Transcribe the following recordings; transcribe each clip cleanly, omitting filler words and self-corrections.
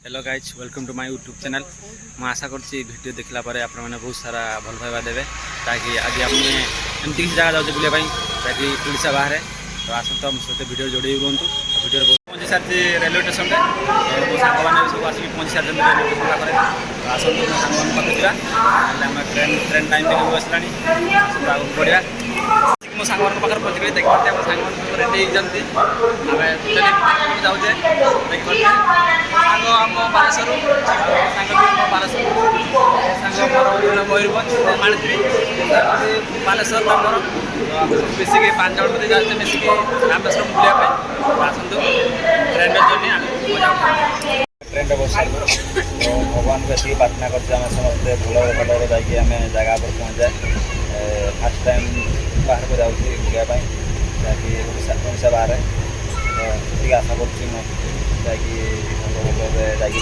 Hello guys welcome to my YouTube channel. मैं आशा करछि वीडियो देखला पारे आपण माने बहुत सारा भल पाइबा देबे ताकि आज आपने एमती किसी जगह जाऊँ बुलिया ताकि ओडिशा बाहर तो आसत हम सहित वीडियो जोड़े रुहतु। वीडियो पहुँची सारी रेलवे स्टेशन में मो सांग मैंने सब आसिक पहुँची सारी रेलवे स्टेशन पाखे आसतु मो सांग पाखे जावा आम ट्रेन टाइम भी आसला आगे बढ़िया मो सांग पाखे पहुँच गई देखिए आम सांग रेडी होती आम जाऊे देखिए सांग आम बालेश्वर सांग भी बालेश्वर सांग मोर मयूरभंज माणित्री बालेश्वर मोर मिसिक 5 जन बोधे जाते मिसिक रामेश्वर बुलाया आसतु ट्रेन जर्नी ट्रेन बस भगवान को ये प्रार्थना करते समस्ते भल भल जाकि जगह पर पहुँच जाए। फास्ट टाइम बाहर को जाऊँगी बुलायापी जहाँकि ओडिशा बाहर तो आशा करी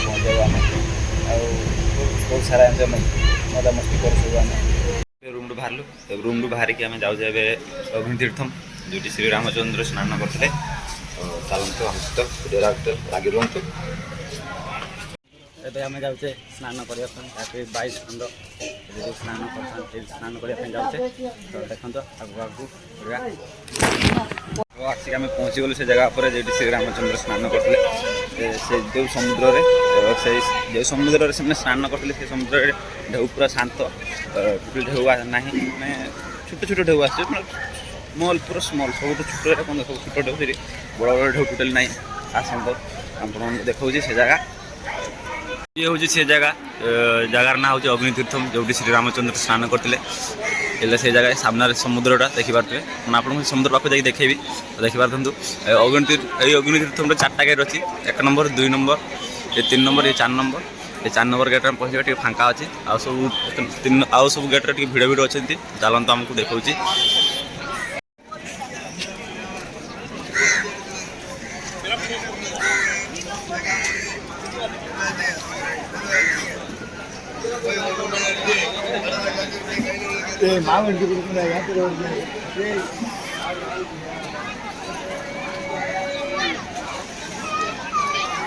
पहुँच जाए आम बहुत सारा एंजयमेंट मजा मस्ती कर रूम बाहर रूम बाहरिकी आम जाऊे अग्नि तीर्थम जो श्री रामचंद्र स्नान करते चलते हम सहित वीडियो लगी रुहतु। एवं आम जाऊे स्नान करने 22 खंड स्नान कर स्नान करने जाऊे तो देखो आगे आगे आसिक आम पहुँची गलु से जगह पर जो श्री रामचंद्र स्नान करते से जो समुद्र से जो समुद्र से स्नान करते से समुद्र ढेउ पूरा शांत ढेउ ना मैं छोट छोट ढेउ आस स्मल पूरा स्मल सब छोट कौन सब छोट ढेउ से बड़ बड़ ढेउ टोटाल ना आसत आप देखा से जगह ये हूँ से जगह जगार ना हूँ अग्नि तीर्थम जो श्री रामचंद्र स्नान करते से जगह सामने समुद्रटा देखिपे मैं आपको समुद्र पाक जाकि देखेबी देखिपु अग्नि तीर्थम 4टा गेट अच्छी 1 नंबर 2 नंबर ये 3 नंबर ये 4 नंबर ये 4 नंबर गेट में पहुँचे फांका अच्छी आउ सब गेट्रे भिड़ भिड़ अच्छे चलते आमको देखा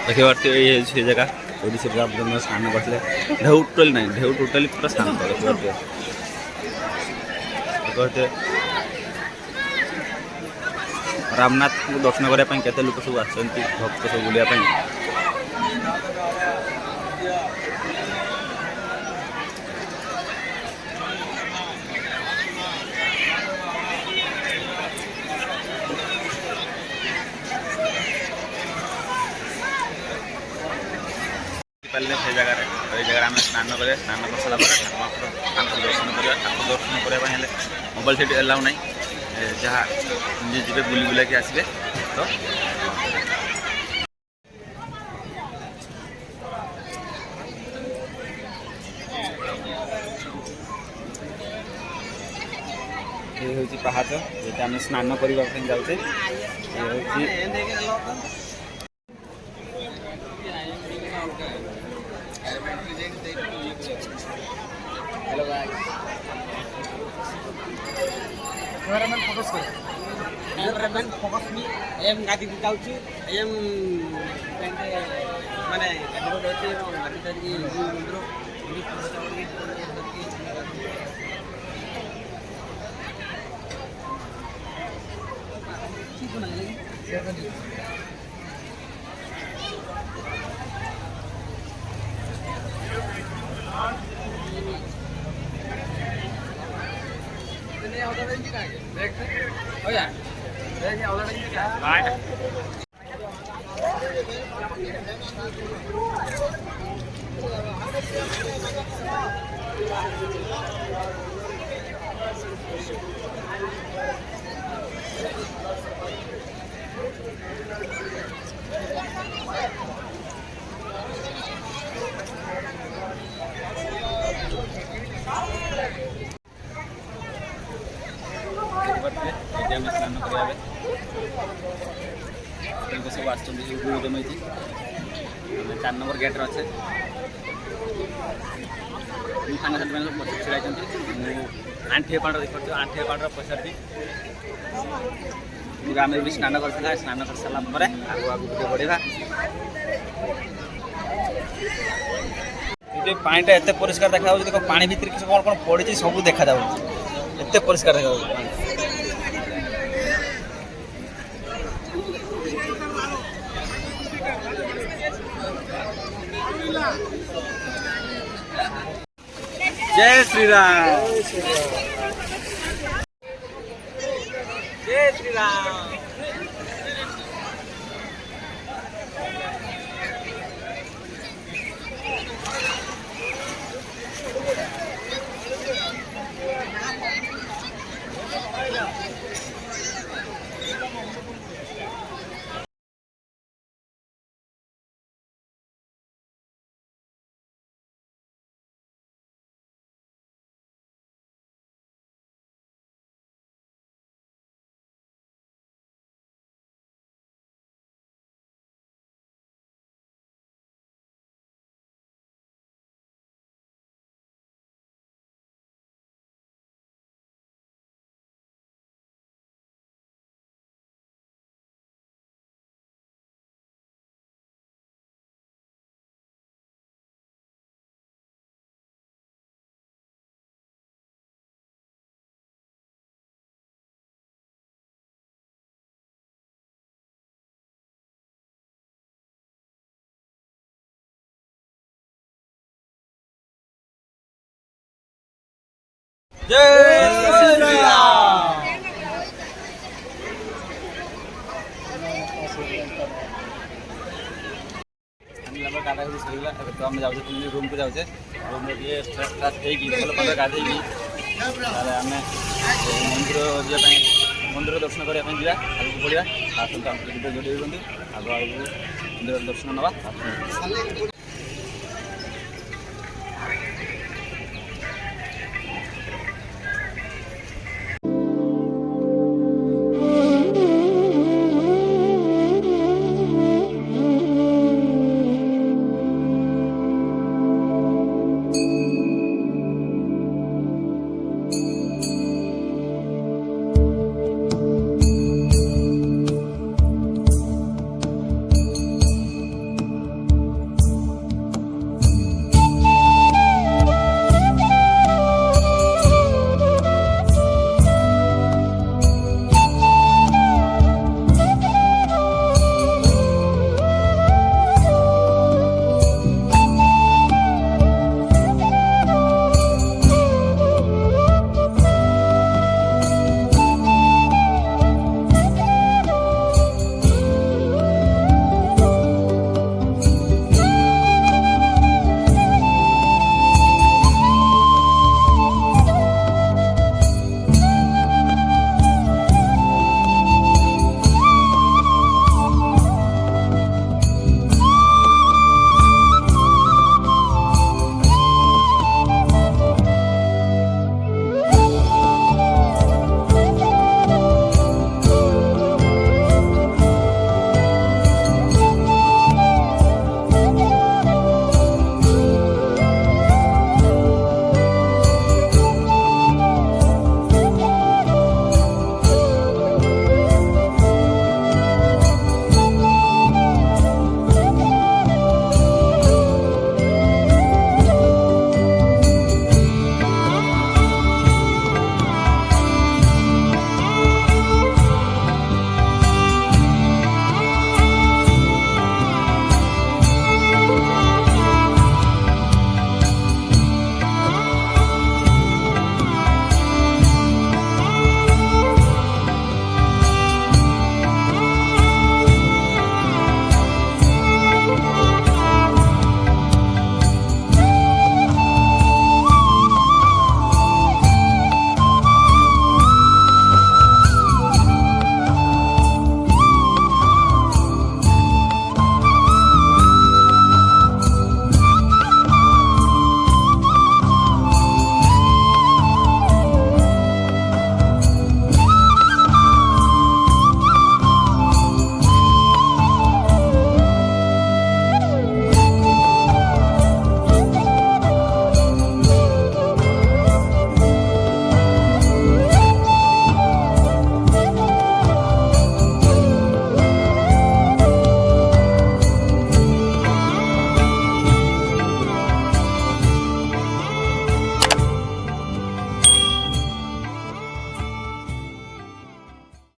देखिए ये जगह जो श्री रामचंद्र स्नान करते ढेउ टोटाल ना ढेउ टोटाली पूरा शांत देखते रामनाथ को दर्शन करने केते लोक सब आसती भक्त सब बुलायापी से जगह आम स्नान करें स्नान कर सारा ठाकुर दर्शन करा ठाकुर दर्शन करने मोबाइल से अलाउ ना जहाँ जी बुली बुला के आसबे तो ये हूँ पहाड़ ये आम स्नान करने जाऊे हेलो गाइस कैमरामैन फोकस कर कैमरामैन फोकस मी एम गादी दिखाउछु एम पेंटे माने कैमरा होते गादी तरी मंदिर ठीक बना लेंगे oh ya ini awalnya ini kan स्नान करने सब आसम 4 नंबर गेट अच्छे सांग साथी मैंने पचार छिड़ा आंठे पाड़ देखते आंठे पाड़ पचार आम भी स्नान कर सारा आगे आगे बढ़ा पानीटा एत परिष्कार देखा देख पानी भितर किसी कौन कौन पड़ी सब देखा एत परिष्कार देखा जय श्री राम जय श्री राम। जय श्री राम। गाधा गुड़ी सर तो आम जाऊे रूम को जाऊे रूम ये फ्रेश फ्राश हो गाधे आम मंदिर मंदिर दर्शन करने जा आगे पड़ा आसत आम भिडियो जोड़ी आगे मंदिर दर्शन नवा।